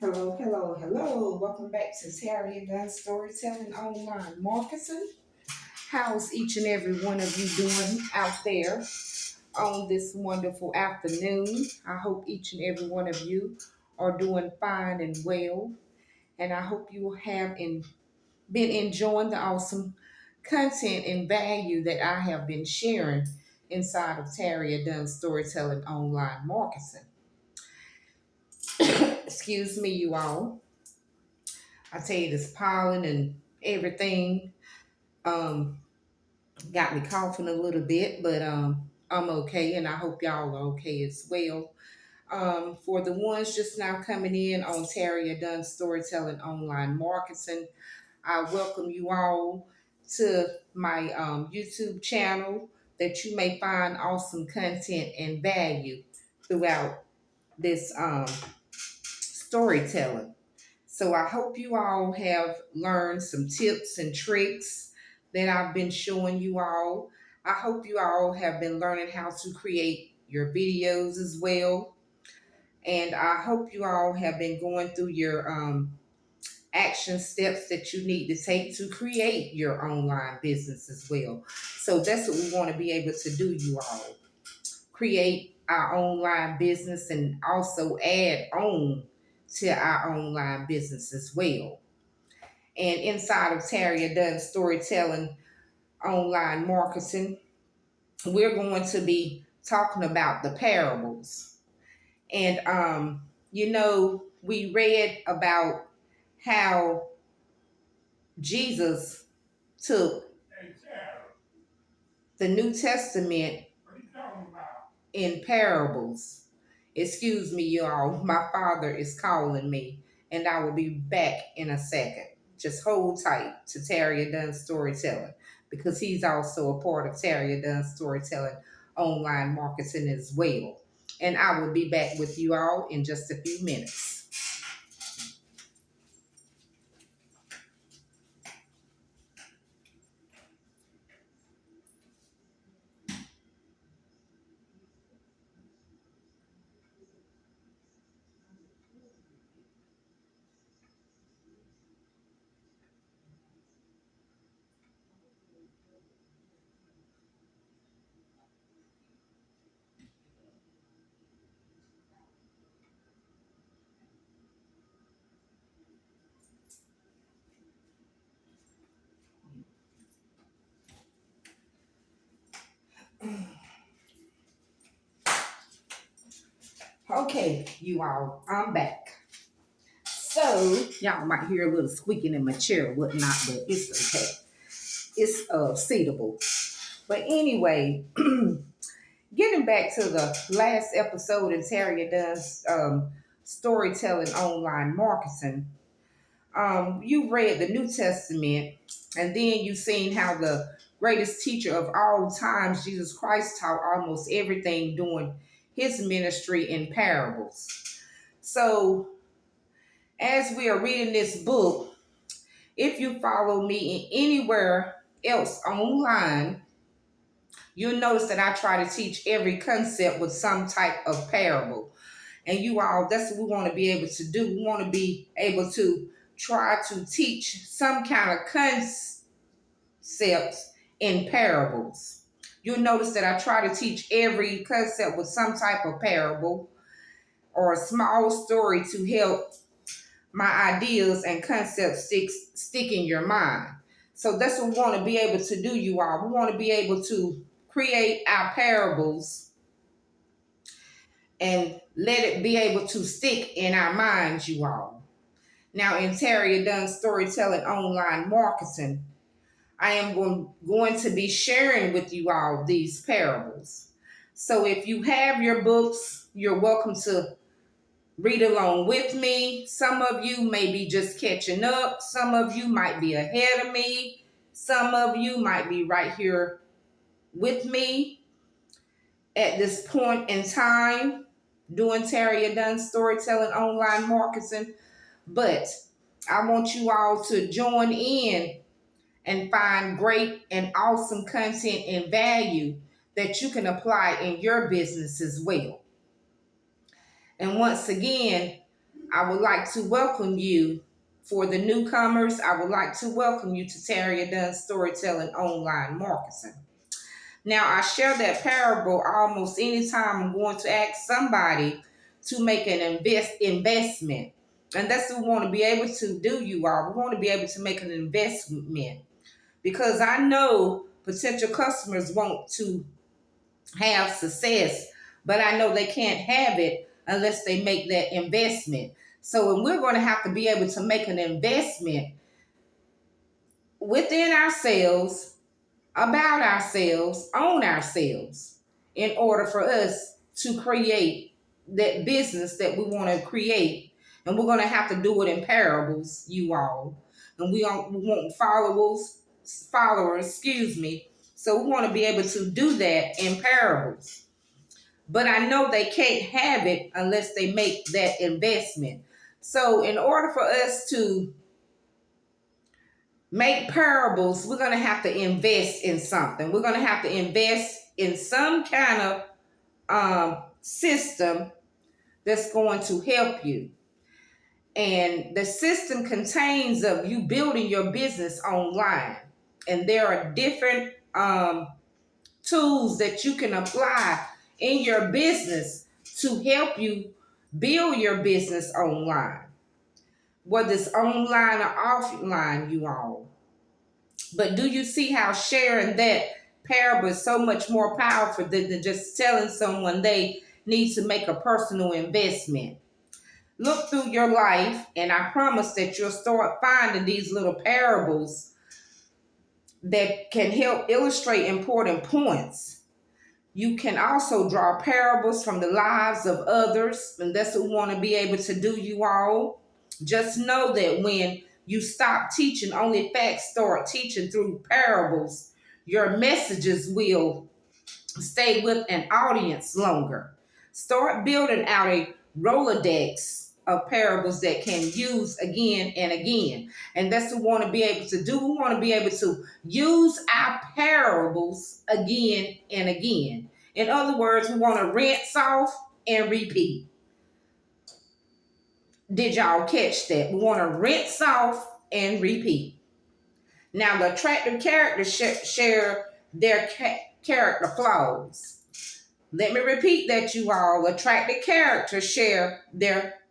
Hello, hello, hello. Welcome back to Tarria, Dunn Storytelling Online Marketing. How's each and every one of you doing out there on this wonderful afternoon? I hope each and every one of you are doing fine and well. And I hope you have been enjoying the awesome content and value that I have been sharing inside of Tarria Dunn Storytelling Online Marketing. Excuse me, you all. I tell you, this pollen and everything um, got me coughing a little bit, but I'm okay, and I hope y'all are okay as well. For the ones just now coming in on Tarria Dunn Storytelling Online Marketing, I welcome you all to my YouTube channel that you may find awesome content and value throughout this storytelling. So I hope you all have learned some tips and tricks that I've been showing you all. I hope you all have been learning how to create your videos as well. And I hope you all have been going through your action steps that you need to take to create your online business as well. So that's what we want to be able to do, you all. Create our online business and also add on to our online business as well. And inside of Tarria Dunn Storytelling Online Marketing, we're going to be talking about the parables. And, we read about how Jesus took the New Testament in parables. Excuse me, y'all. My father is calling me, and I will be back in a second. Just hold tight to Tarria Dunn Storytelling because he's also a part of Tarria Dunn Storytelling Online Marketing as well. And I will be back with you all in just a few minutes. Okay, you all, I'm back. So, y'all might hear a little squeaking in my chair or whatnot, but it's okay. It's suitable. But anyway, getting back to the last episode in Tarria Dunn's storytelling online marketing, you read the New Testament, and then you've seen how the greatest teacher of all times, Jesus Christ, taught almost everything during his ministry in parables. So, as we are reading this book, if you follow me in anywhere else online, you'll notice that I try to teach every concept with some type of parable. And you all, that's what we want to be able to do. We want to be able to try to teach some kind of concepts in parables. You'll notice that I try to teach every concept with some type of parable or a small story to help my ideas and concepts stick in your mind. So that's what we want to be able to do, you all. We want to be able to create our parables and let it be able to stick in our minds, you all. Now, in Tarria Dunn Storytelling Online Marketing, I am going to be sharing with you all these parables. So if you have your books, you're welcome to read along with me. Some of you may be just catching up. Some of you might be ahead of me. Some of you might be right here with me at this point in time doing Tarria Dunn Storytelling Online Marketing. But I want you all to join in and find great and awesome content and value that you can apply in your business as well. And once again, I would like to welcome you. For the newcomers, I would like to welcome you to Tarria Dunn Storytelling Online Marketing. Now, I share that parable almost anytime I'm going to ask somebody to make an investment. And that's what we want to be able to do, you all. We want to be able to make an investment because I know potential customers want to have success, but I know they can't have it unless they make that investment. So we're going to have to be able to make an investment within ourselves, about ourselves, on ourselves, in order for us to create that business that we want to create. And we're going to have to do it in parables, you all. And we want followers, excuse me. So we want to be able to do that in parables. But I know they can't have it unless they make that investment. So in order for us to make parables, we're going to have to invest in something. We're going to have to invest in some kind of system that's going to help you. And the system contains of you building your business online. And there are different tools that you can apply in your business to help you build your business online, whether it's online or offline, you all. But do you see how sharing that parable is so much more powerful than just telling someone they need to make a personal investment? Look through your life, and I promise that you'll start finding these little parables that can help illustrate important points. You can also draw parables from the lives of others, and that's what we want to be able to do, you all. Just know that when you stop teaching only facts, start teaching through parables, your messages will stay with an audience longer. Start building out a Rolodex of parables that can use again and again. And that's what we want to be able to do. We want to be able to use our parables again and again. In other words, we want to rinse off and repeat. Did y'all catch that? We want to rinse off and repeat. Now, the attractive characters share their character flaws. Let me repeat that, you all. Attractive characters share their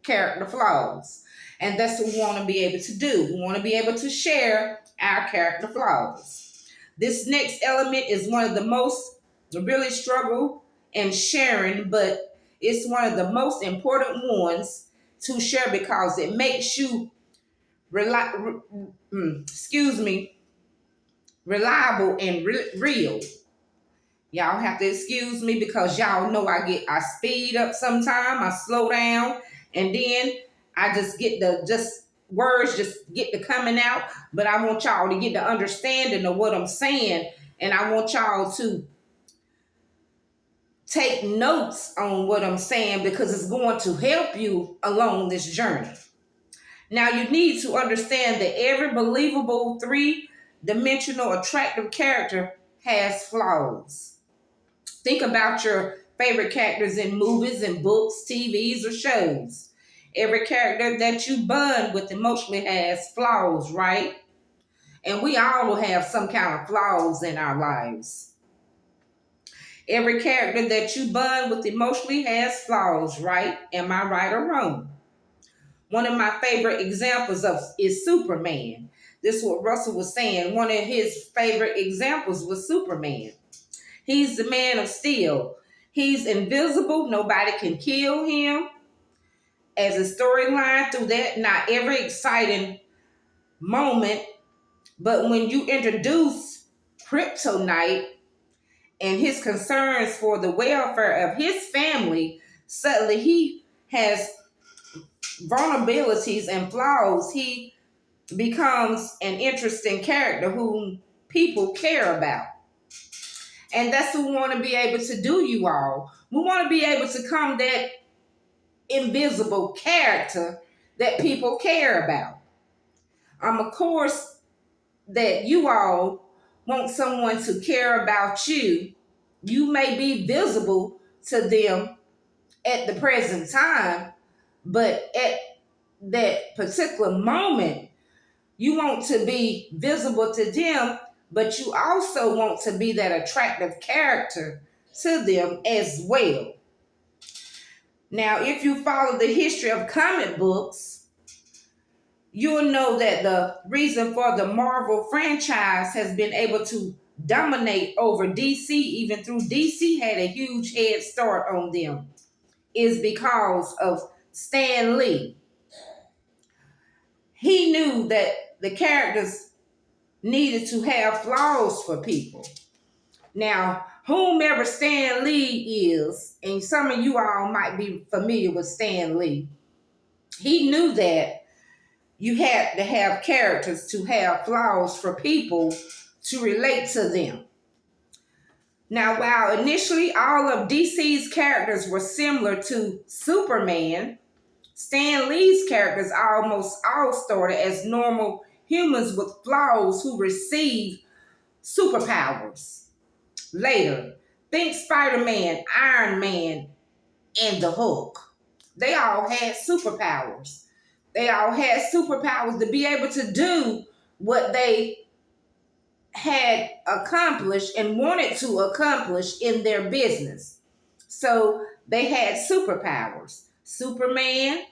character flaws. And that's what we want to be able to do. We want to be able to share our character flaws. This next element is one of the most really struggle in sharing, but it's one of the most important ones to share because it makes you reliable and real. Y'all have to excuse me because y'all know I speed up sometime, I slow down, and then I just get words just get to coming out. But I want y'all to get the understanding of what I'm saying, and I want y'all to take notes on what I'm saying because it's going to help you along this journey. Now you need to understand that every believable three-dimensional attractive character has flaws. Think about your favorite characters in movies and books, TVs, or shows. Every character that you bond with emotionally has flaws, right? And we all will have some kind of flaws in our lives. Every character that you bond with emotionally has flaws, right? Am I right or wrong? One of my favorite examples is Superman. This is what Russell was saying. One of his favorite examples was Superman. He's the man of steel. He's invisible. Nobody can kill him. As a storyline through that, not every exciting moment, but when you introduce Kryptonite and his concerns for the welfare of his family, suddenly he has vulnerabilities and flaws. He becomes an interesting character whom people care about. And that's what we want to be able to do, you all. We want to be able to become that invisible character that people care about. Of course, that you all want someone to care about you. You may be visible to them at the present time, But at that particular moment, you want to be visible to them, but you also want to be that attractive character to them as well. Now, if you follow the history of comic books, you'll know that the reason for the Marvel franchise has been able to dominate over DC, even through DC had a huge head start on them, is because of Stan Lee. He knew that the characters needed to have flaws for people. Now, whomever Stan Lee is, and some of you all might be familiar with Stan Lee, he knew that you had to have characters to have flaws for people to relate to them. Now, while initially all of DC's characters were similar to Superman, Stan Lee's characters almost all started as normal humans with flaws who received superpowers. Later, think Spider-Man, Iron Man, and the Hulk. They all had superpowers. They all had superpowers to be able to do what they had accomplished and wanted to accomplish in their business. So they had superpowers. Superman,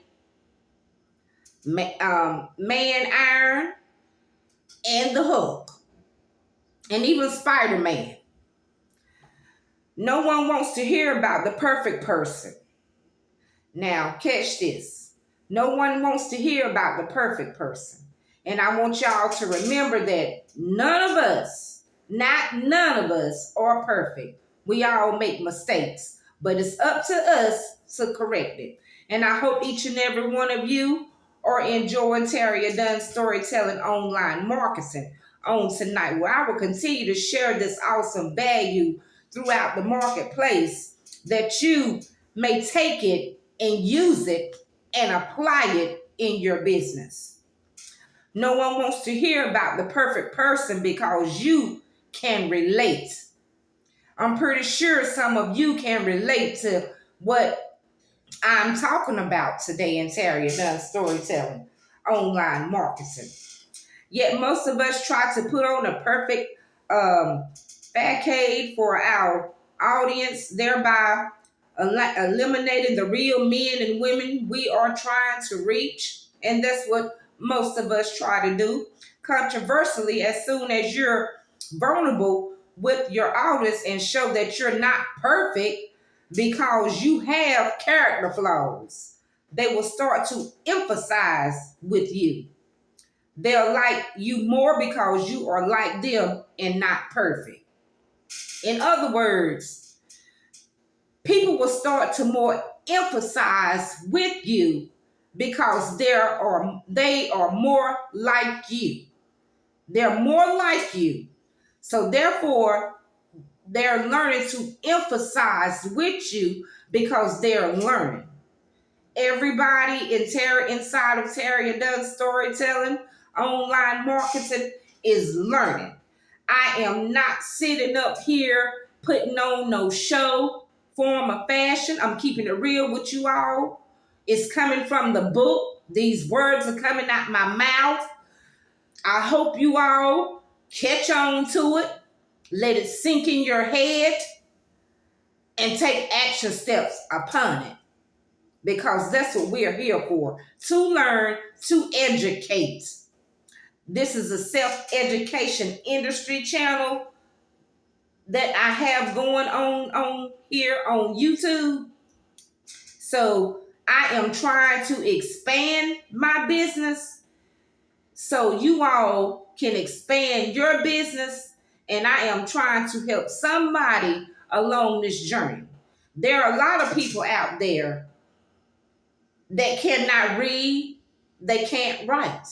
Man Iron, and the Hulk, and even Spider-Man. No one wants to hear about the perfect person. Now, catch this. No one wants to hear about the perfect person. And I want y'all to remember that none of us, not none of us, are perfect. We all make mistakes, but it's up to us to correct it. And I hope each and every one of you are enjoying Tarria Dunn's storytelling online marketing on tonight, where I will continue to share this awesome value throughout the marketplace that you may take it and use it and apply it in your business. No one wants to hear about the perfect person because you can relate. I'm pretty sure some of you can relate to what I'm talking about today in Tarria Dunn's storytelling, online marketing. Yet most of us try to put on a perfect facade for our audience, thereby eliminating the real men and women we are trying to reach. And that's what most of us try to do. Controversially, as soon as you're vulnerable with your audience and show that you're not perfect because you have character flaws, they will start to emphasize with you. They'll like you more because you are like them and not perfect. In other words, people will start to more emphasize with you because they are more like you. They're more like you. So therefore, they're learning to emphasize with you because they're learning. Everybody inside of Tarria Dunn's storytelling, online marketing is learning. I am not sitting up here putting on no show, form, or fashion. I'm keeping it real with you all. It's coming from the book. These words are coming out my mouth. I hope you all catch on to it. Let it sink in your head and take action steps upon it. Because that's what we're here for, to learn, to educate. This is a self-education industry channel that I have going on here on YouTube. So I am trying to expand my business so you all can expand your business, and I am trying to help somebody along this journey. There are a lot of people out there that cannot read, they can't write.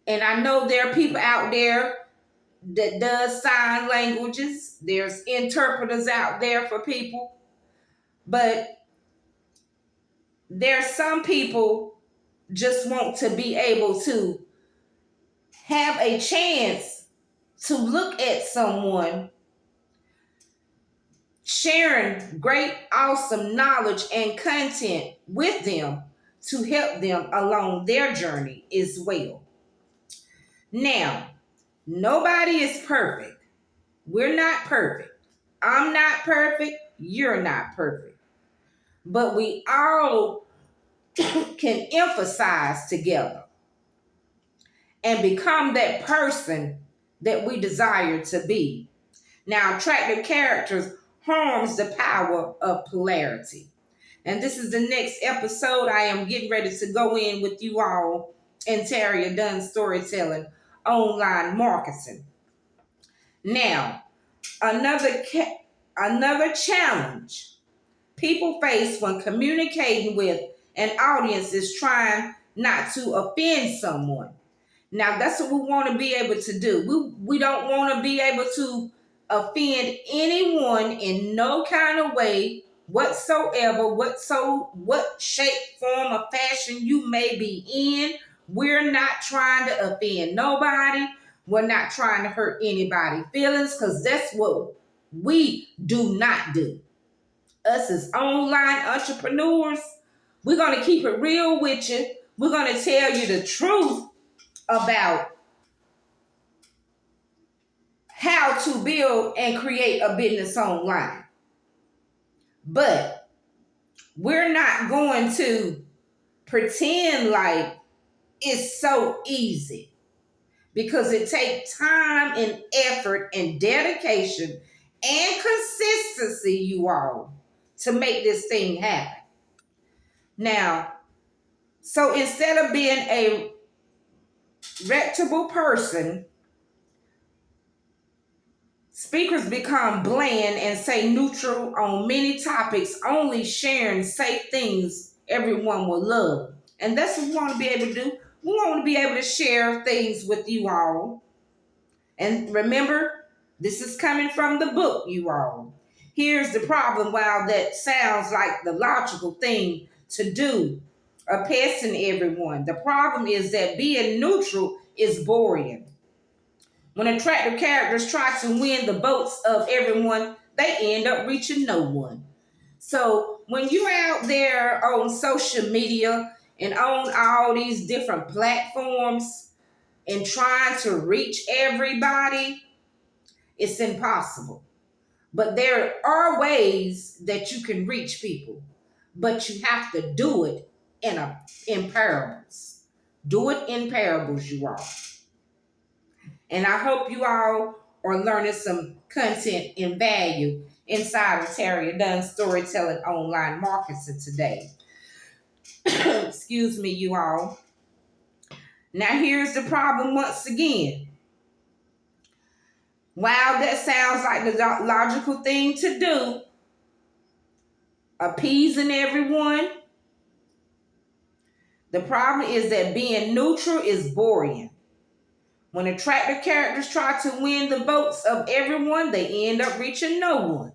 And I know there are people out there that does sign languages. There's interpreters out there for people. But there's some people just want to be able to have a chance to look at someone sharing great, awesome knowledge and content with them to help them along their journey as well. Now, nobody is perfect. We're not perfect. I'm not perfect. You're not perfect. But we all can emphasize together and become that person that we desire to be. Now, attractive characters harms the power of polarity. And this is the next episode. I am getting ready to go in with you all in Tarria Dunn storytelling, online marketing. Now, another challenge people face when communicating with an audience is trying not to offend someone. Now, that's what we want to be able to do. We don't want to be able to offend anyone in no kind of way whatsoever, what shape, form, or fashion you may be in. We're not trying to offend nobody. We're not trying to hurt anybody's feelings, because that's what we do not do. Us as online entrepreneurs, we're going to keep it real with you. We're going to tell you the truth about how to build and create a business online. But we're not going to pretend like it's so easy, because it takes time and effort and dedication and consistency, you all, to make this thing happen. Now, so instead of being a reputable person, speakers become bland and say neutral on many topics, only sharing safe things everyone will love. And that's what we want to be able to do. We want to be able to share things with you all. And remember, this is coming from the book, you all. Here's the problem. While that sounds like the logical thing to do, appeasing everyone, the problem is that being neutral is boring. When attractive characters try to win the votes of everyone, they end up reaching no one. So when you're out there on social media and on all these different platforms and trying to reach everybody, it's impossible. But there are ways that you can reach people, but you have to do it in parables. Do it in parables, you all. And I hope you all are learning some content and value inside of Tarria Dunn Storytelling Online Marketing today. Excuse me, you all. Now, here's the problem once again. While that sounds like the logical thing to do, appeasing everyone, the problem is that being neutral is boring. When attractive characters try to win the votes of everyone, they end up reaching no one.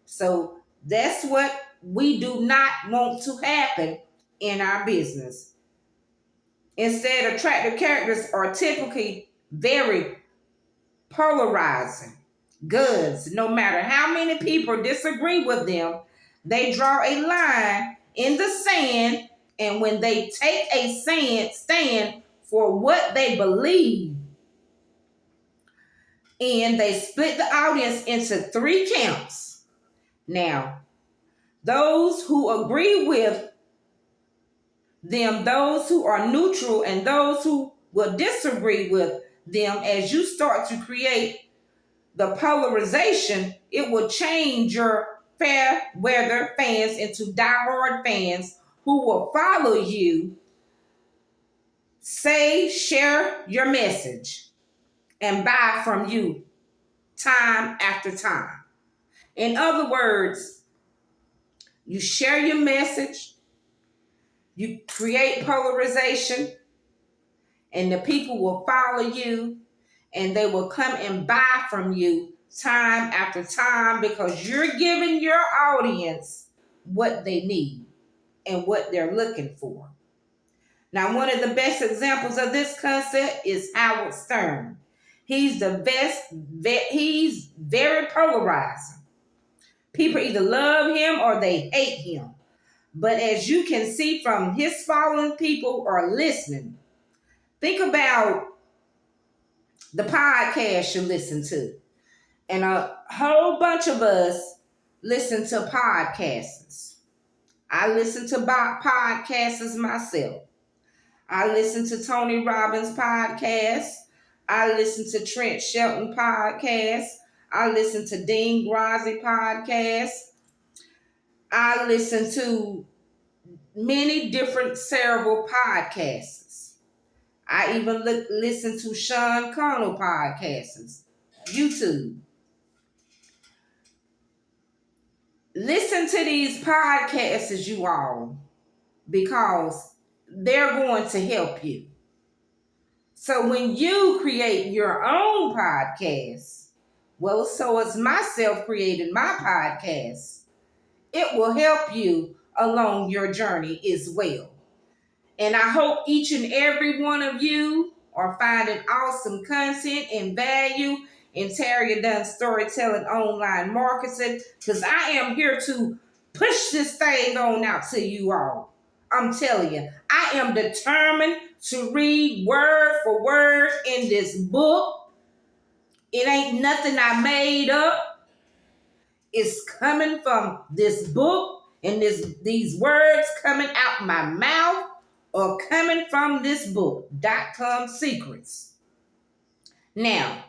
So that's what we do not want to happen in our business. Instead, attractive characters are typically very polarizing goods. No matter how many people disagree with them, they draw a line in the sand, and when they take a stand for what they believe, and they split the audience into three camps. Now, those who agree with them, those who are neutral, and those who will disagree with them, as you start to create the polarization, it will change your fair weather fans into diehard fans who will follow you, say, share your message, and buy from you time after time. In other words, you share your message, you create polarization, and the people will follow you, and they will come and buy from you time after time, because you're giving your audience what they need and what they're looking for. Now, one of the best examples of this concept is Howard Stern. He's the best, he's very polarizing. People either love him or they hate him. But as you can see from his following, people are listening. Think about the podcast you listen to. And a whole bunch of us listen to podcasts. I listen to podcasts myself. I listen to Tony Robbins' podcast. I listen to Trent Shelton podcast. I listen to Dean Grazzi podcast. I listen to many different several podcasts. I even listen to Sean Connell podcasts, YouTube. Listen to these podcasts, you all, because they're going to help you. So when you create your own podcast, well, so is myself creating my podcast. It will help you along your journey as well. And I hope each and every one of you are finding awesome content and value in Tarria Dunn Storytelling Online Marketing, because I am here to push this thing on out to you all. I'm telling you, I am determined to read word for word in this book. It ain't nothing I made up. It's coming from this book, and these words coming out my mouth or coming from this book, .com secrets. Now,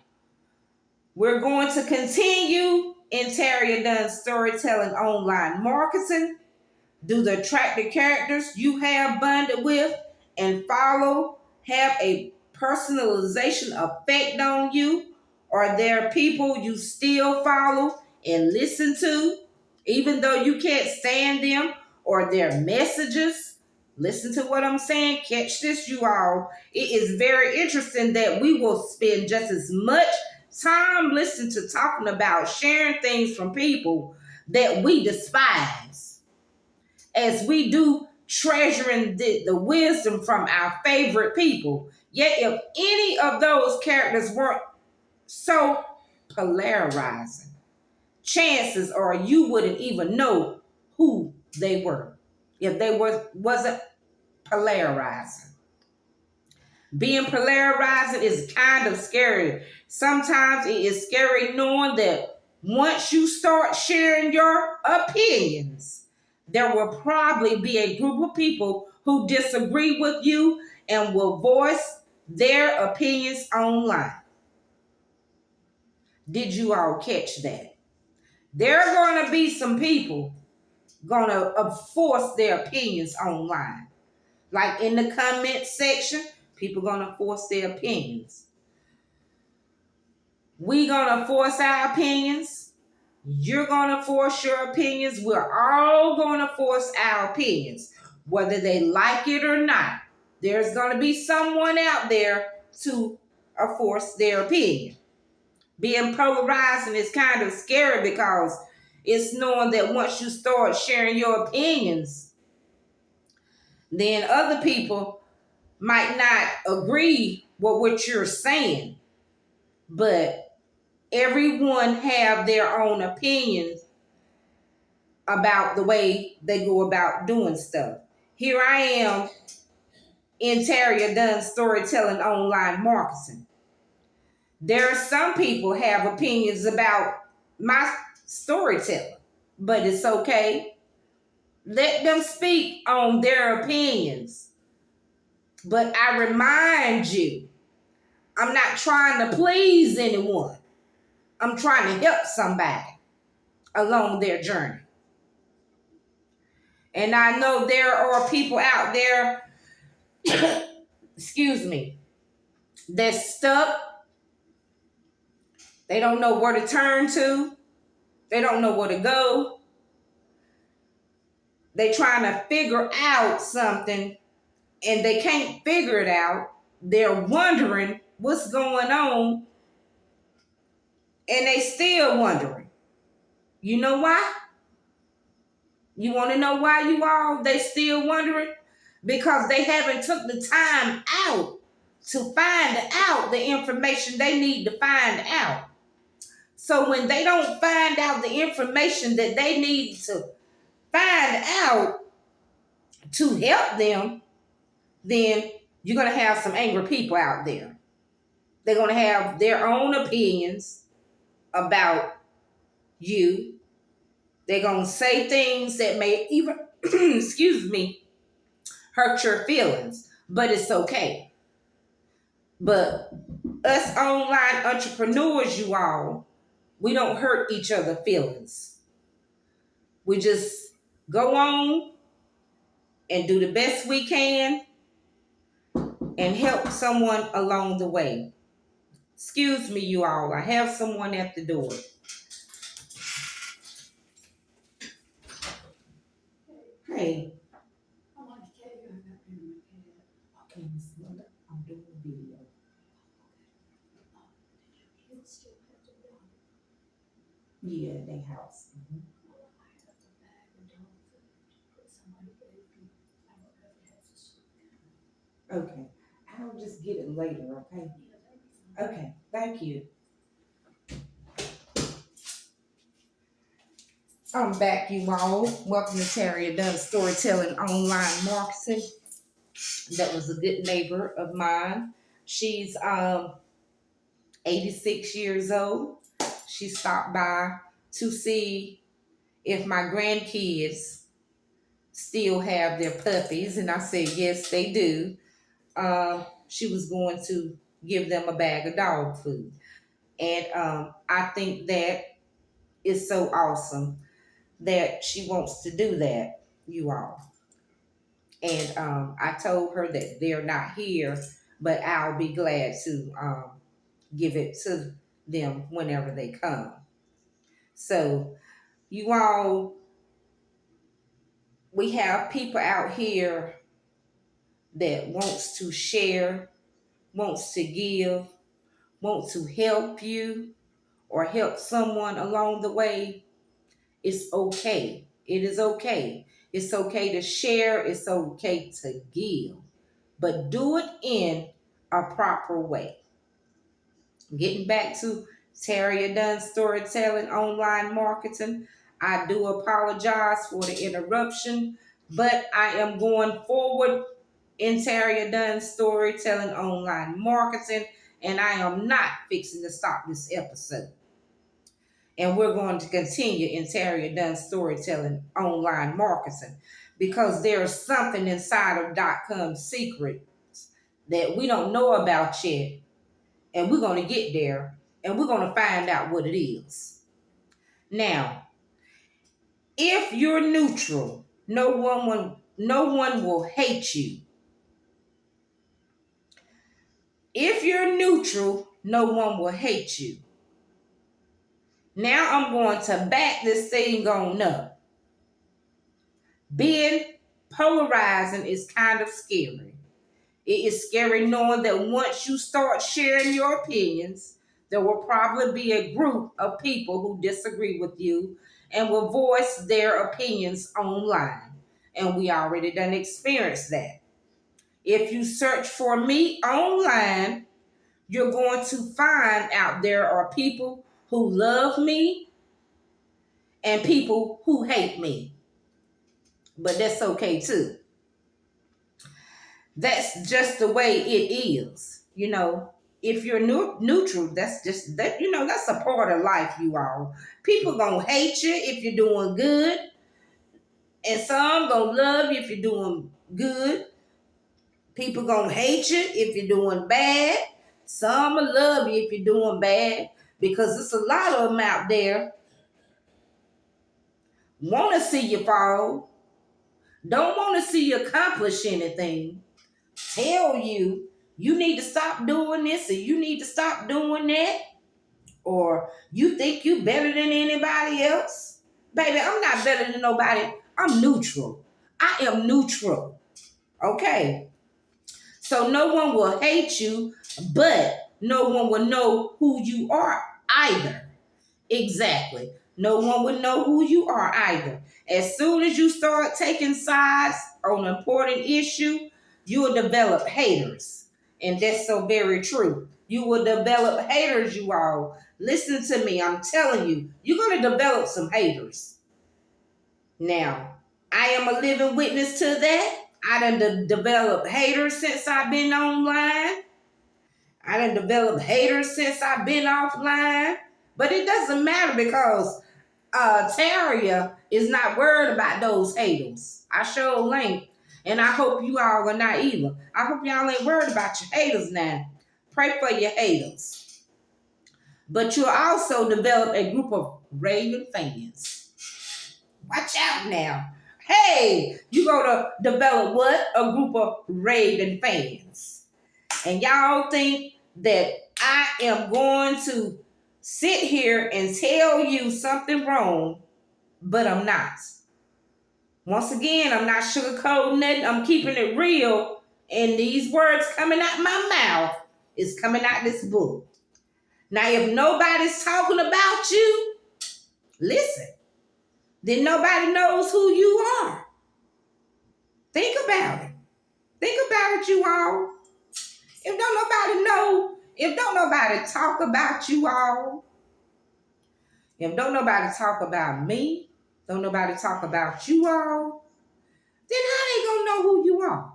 we're going to continue in Tarria Dunn Storytelling Online Marketing. Do the attractive characters you have bonded with and follow have a personalization effect on you? Are there people you still follow and listen to, even though you can't stand them or their messages? Listen to what I'm saying. Catch this, you all. It is very interesting that we will spend just as much time listening to talking about sharing things from people that we despise as we do treasuring the wisdom from our favorite people. Yet if any of those characters weren't so polarizing, chances are you wouldn't even know who they were if they wasn't polarizing. Being polarizing is kind of scary. Sometimes it is scary knowing that once you start sharing your opinions, there will probably be a group of people who disagree with you and will voice their opinions online. Did you all catch that? There are going to be some people going to force their opinions online. Like in the comment section, people going to force their opinions. We going to force our opinions. You're going to force your opinions. We're all going to force our opinions, whether they like it or not. There's going to be someone out there to force their opinion. Being polarizing is kind of scary because it's knowing that once you start sharing your opinions, then other people might not agree with what you're saying, but everyone have their own opinions about the way they go about doing stuff. Here I am in Tarria Dunn Storytelling Online Marketing. There are some people have opinions about my storytelling, but it's okay. Let them speak on their opinions. But I remind you, I'm not trying to please anyone. I'm trying to help somebody along their journey. And I know there are people out there, excuse me, that's stuck. They don't know where to turn to. They don't know where to go. They trying to figure out something and they can't figure it out. They're wondering what's going on and they still wondering. You know why? You want to know why, you all? They still wondering? Because they haven't took the time out to find out the information they need to find out. So when they don't find out the information that they need to find out to help them, then you're going to have some angry people out there. They're going to have their own opinions about you. They're going to say things that may even, excuse me, hurt your feelings, but it's okay. But us online entrepreneurs, you all, we don't hurt each other's feelings. We just go on and do the best we can and help someone along the way. Excuse me, you all. I have someone at the door. Hey. Okay, Miss Mother, I'm doing a video. Yeah, they house. Okay, I'll just get it later, okay? Okay, thank you. I'm back, you all. Welcome to Tarria, Dunn Storytelling Online Marketing. That was a good neighbor of mine. She's 86 years old. She stopped by to see if my grandkids still have their puppies, and I said yes, they do. She was going to give them a bag of dog food, and I think that is so awesome that she wants to do that, you all. And I told her that they're not here, but I'll be glad to give it to them whenever they come. So, you all, we have people out here that wants to share, wants to give, wants to help you or help someone along the way. It's okay. It is okay. It's okay to share. It's okay to give, but do it in a proper way. Getting back to Tarria Dunn Storytelling Online Marketing, I do apologize for the interruption, but I am going forward in Tarria Dunn Storytelling Online Marketing, and I am not fixing to stop this episode. And we're going to continue in Tarria Dunn Storytelling Online Marketing because there's something inside of .com secret that we don't know about yet, and we're going to get there, and we're going to find out what it is. Now, if you're neutral, no one will hate you. If you're neutral, no one will hate you. Now I'm going to back this thing on up. Being polarizing is kind of scary. It is scary knowing that once you start sharing your opinions, there will probably be a group of people who disagree with you and will voice their opinions online. And we already done experienced that. If you search for me online, you're going to find out there are people who love me and people who hate me. But that's okay too. That's just the way it is. You know, if you're neutral, that's just that, you know, that's a part of life, you all. People gonna hate you if you're doing good, and some gonna love you if you're doing good. People gonna hate you if you're doing bad. Some will love you if you're doing bad, because there's a lot of them out there want to see you fall, don't want to see you accomplish anything, tell you you need to stop doing this and you need to stop doing that, or you think you better than anybody else. Baby, I'm not better than nobody. I'm neutral. I am neutral. Okay? So no one will hate you, but no one will know who you are either. Exactly. No one would know who you are either. As soon as you start taking sides on an important issue, you will develop haters. And that's so very true. You will develop haters, you all. Listen to me. I'm telling you, you're going to develop some haters. Now, I am a living witness to that. I done developed haters since I've been online. I done developed haters since I've been offline. But it doesn't matter because Tarria is not worried about those haters. I show a link, and I hope you all are not either. I hope y'all ain't worried about your haters now. Pray for your haters. But you'll also develop a group of raving fans. Watch out now. Hey, you're going to develop what? A group of raving fans. And y'all think that I am going to sit here and tell you something wrong, but I'm not. Once again, I'm not sugarcoating it. I'm keeping it real. And these words coming out my mouth is coming out this book. Now, if nobody's talking about you, listen. Then nobody knows who you are. Think about it. Think about it, you all. If don't nobody know, if don't nobody talk about you all, if don't nobody talk about me, don't nobody talk about you all, then how they gonna know who you are?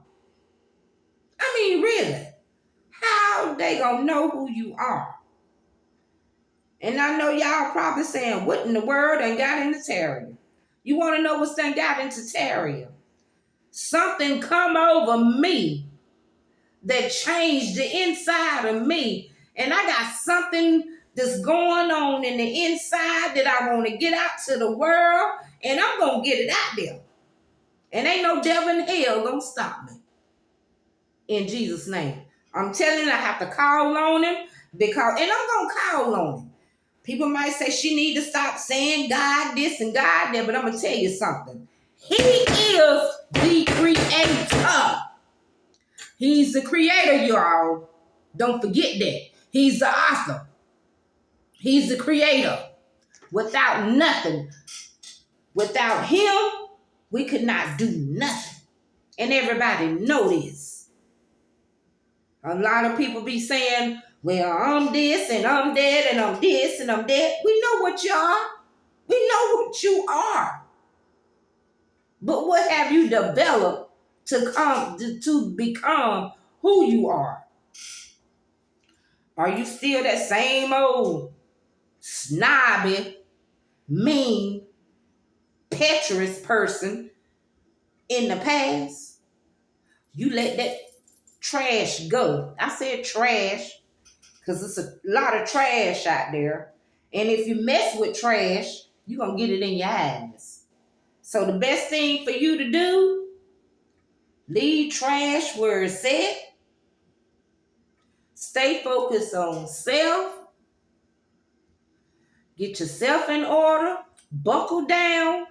I mean, really, how they gonna know who you are? And I know y'all probably saying, what in the world done got into Tarria? You want to know what's done got into Tarria? Something come over me that changed the inside of me. And I got something that's going on in the inside that I want to get out to the world. And I'm going to get it out there. And ain't no devil in hell going to stop me. In Jesus' name. I'm telling you, I have to call on him. And I'm going to call on him. People might say she need to stop saying God this and God that. But I'm going to tell you something. He is the creator. He's the creator, y'all. Don't forget that. He's the author. He's the creator. Without nothing. Without him, we could not do nothing. And everybody know this. A lot of people be saying, well, I'm this and I'm that and I'm this and I'm that. We know what you are. We know what you are. But what have you developed to become who you are? Are you still that same old snobby, mean, petulant person in the past? You let that trash go. I said trash because it's a lot of trash out there. And if you mess with trash, you're going to get it in your eyes. So the best thing for you to do, leave trash where it's at. Stay focused on self. Get yourself in order. Buckle down.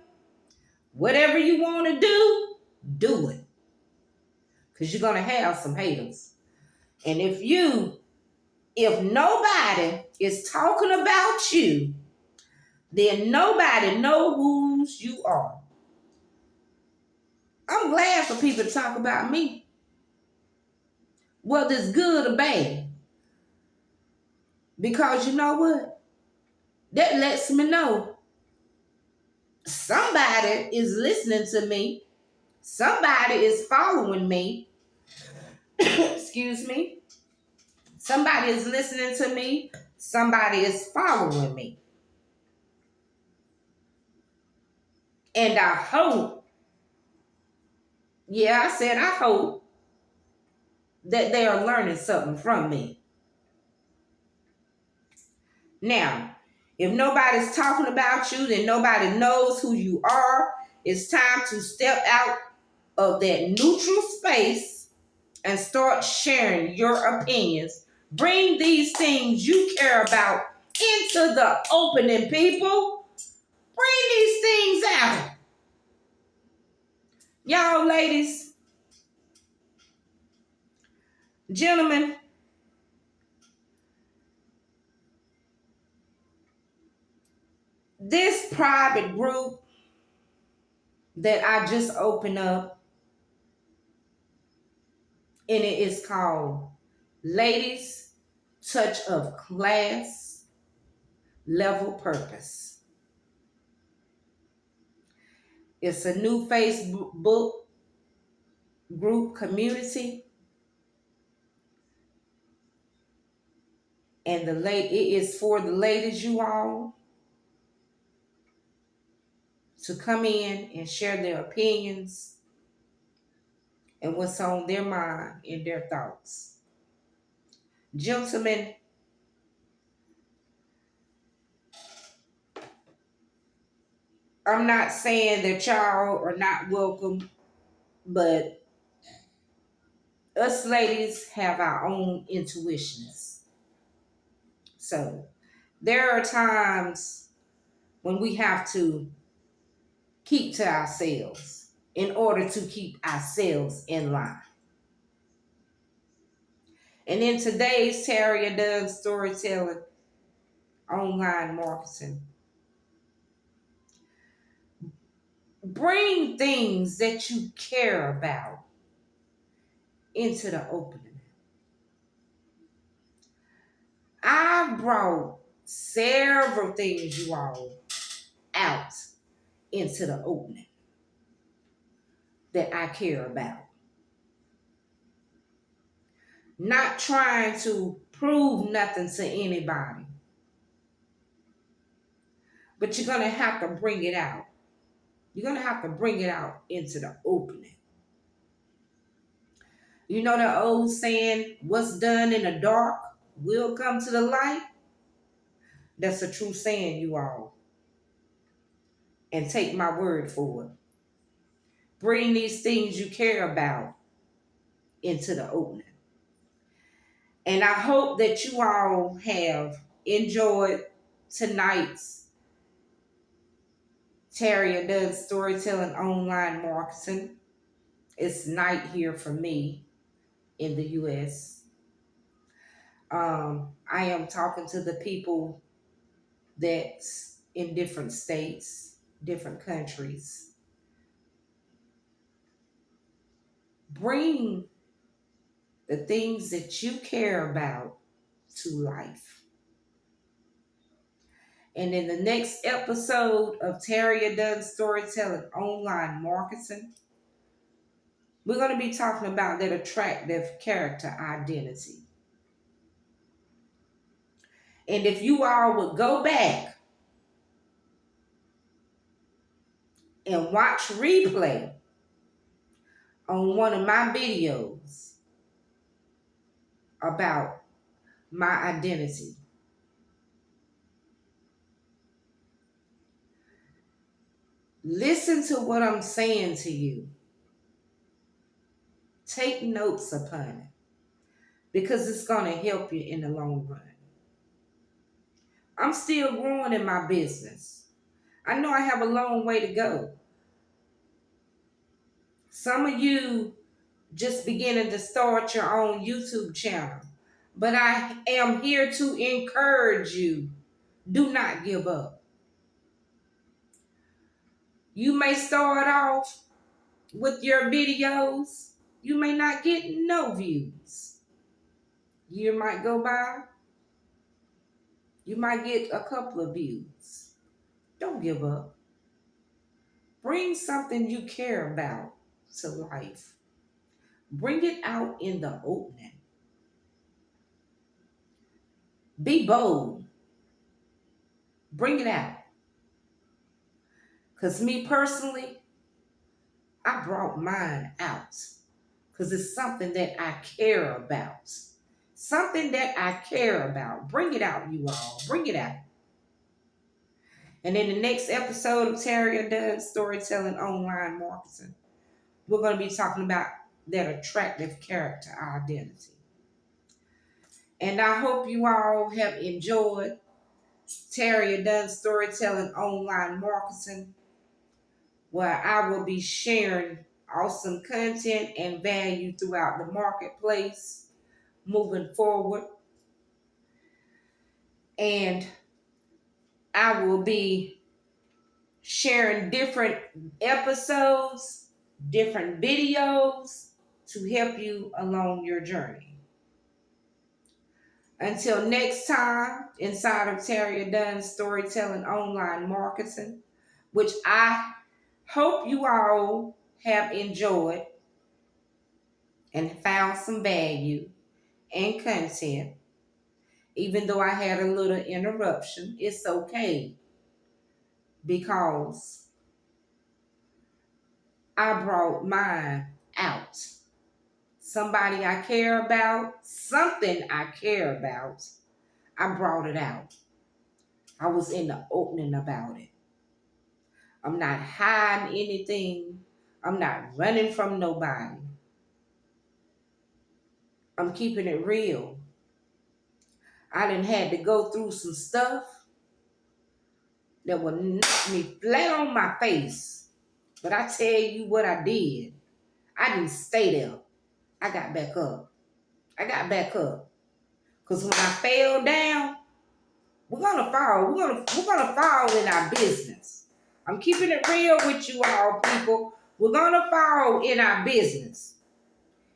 Whatever you want to do it. Because you're going to have some haters. And if nobody is talking about you, then nobody knows who you are. I'm glad for people to talk about me. Whether it's good or bad. Because you know what? That lets me know somebody is listening to me. Somebody is following me. Excuse me. Somebody is listening to me. Somebody is following me. And I hope, I said I hope that they are learning something from me. Now, if nobody's talking about you, then nobody knows who you are. It's time to step out of that neutral space and start sharing your opinions. Bring these things you care about into the opening, people. Bring these things out. Y'all ladies, gentlemen, this private group that I just opened up, and it is called Ladies touch of class, level, purpose. It's a new Facebook group community, and it is for the ladies, you all, to come in and share their opinions and what's on their mind and their thoughts. Gentlemen, I'm not saying that y'all are not welcome, but us ladies have our own intuitions. So there are times when we have to keep to ourselves in order to keep ourselves in line. And in today's Tarria Dunn storytelling, online marketing, bring things that you care about into the opening. I brought several things, you all, out into the opening that I care about. Not trying to prove nothing to anybody, but you're going to have to bring it out. You're going to have to bring it out into the opening. You know the old saying, what's done in the dark will come to the light? That's a true saying, you all. And take my word for it. Bring these things you care about into the opening. And I hope that you all have enjoyed tonight's Tarria Dunn Storytelling Online Marketing. It's night here for me in the U.S. I am talking to the people that's in different states, different countries. Bring the things that you care about to life. And in the next episode of Tarria Dunn Storytelling Online Marketing, we're going to be talking about that attractive character identity. And if you all would go back and watch replay on one of my videos about my identity, listen to what I'm saying to you. Take notes upon it because it's going to help you in the long run. I'm still growing in my business. I know I have a long way to go. Some of you just beginning to start your own YouTube channel, but I am here to encourage you. Do not give up. You may start off with your videos. You may not get no views. Year might go by. You might get a couple of views. Don't give up. Bring something you care about to life. Bring it out in the opening. Be bold. Bring it out. Because me personally, I brought mine out. Because it's something that I care about. Something that I care about. Bring it out, you all. Bring it out. And in the next episode of Tarria Dunn Storytelling Online Marketing, we're going to be talking about that attractive character identity. And I hope you all have enjoyed Tarria Dunn Storytelling Online Marketing, where I will be sharing awesome content and value throughout the marketplace moving forward. And I will be sharing different episodes, different videos to help you along your journey. Until next time, inside of Tarria Dunn's Storytelling Online Marketing, which I hope you all have enjoyed and found some value and content. Even though I had a little interruption, it's okay because I brought mine out. Somebody I care about, something I care about, I brought it out. I was in the opening about it. I'm not hiding anything. I'm not running from nobody. I'm keeping it real. I done had to go through some stuff that would knock me flat on my face. But I tell you what I did. I didn't stay there. I got back up. I got back up. Because when I fell down, we're gonna fall. We're gonna fall in our business. I'm keeping it real with you all, people. We're gonna fall in our business.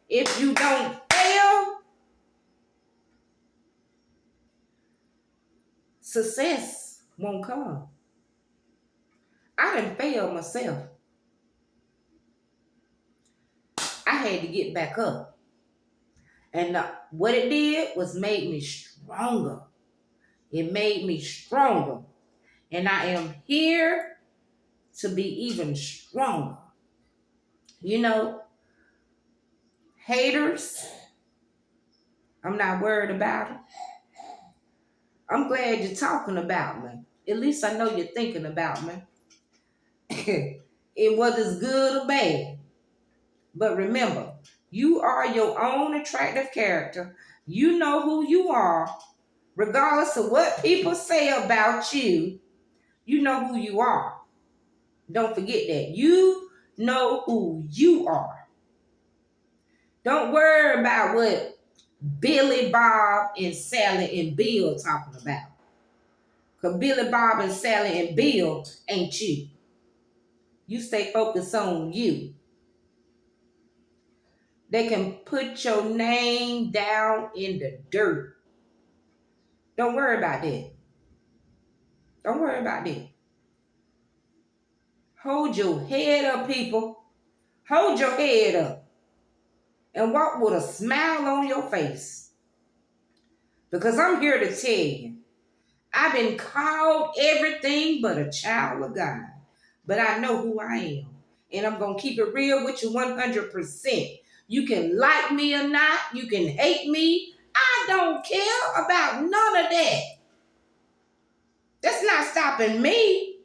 If you don't fail, success won't come. I didn't fail myself. I had to get back up. And what it did was made me stronger. It made me stronger. And I am here to be even stronger. You know, haters, I'm not worried about them. I'm glad you're talking about me. At least I know you're thinking about me. It wasn't good or bad. But remember, you are your own attractive character. You know who you are. Regardless of what people say about you, you know who you are. Don't forget that. You know who you are. Don't worry about what Billy, Bob, and Sally and Bill talking about. Because Billy, Bob, and Sally and Bill ain't you. You stay focused on you. They can put your name down in the dirt. Don't worry about that. Don't worry about that. Hold your head up, people. Hold your head up. And walk with a smile on your face. Because I'm here to tell you, I've been called everything but a child of God. But I know who I am. And I'm going to keep it real with you 100%. You can like me or not. You can hate me. I don't care about none of that. That's not stopping me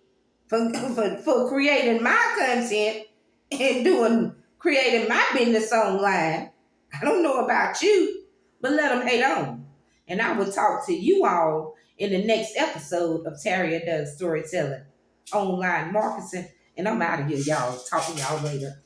for creating my content and creating my business online. I don't know about you, but let them hate on. And I will talk to you all in the next episode of Tarria Does Storytelling Online Marketing. And I'm out of here, y'all. Talk to y'all later.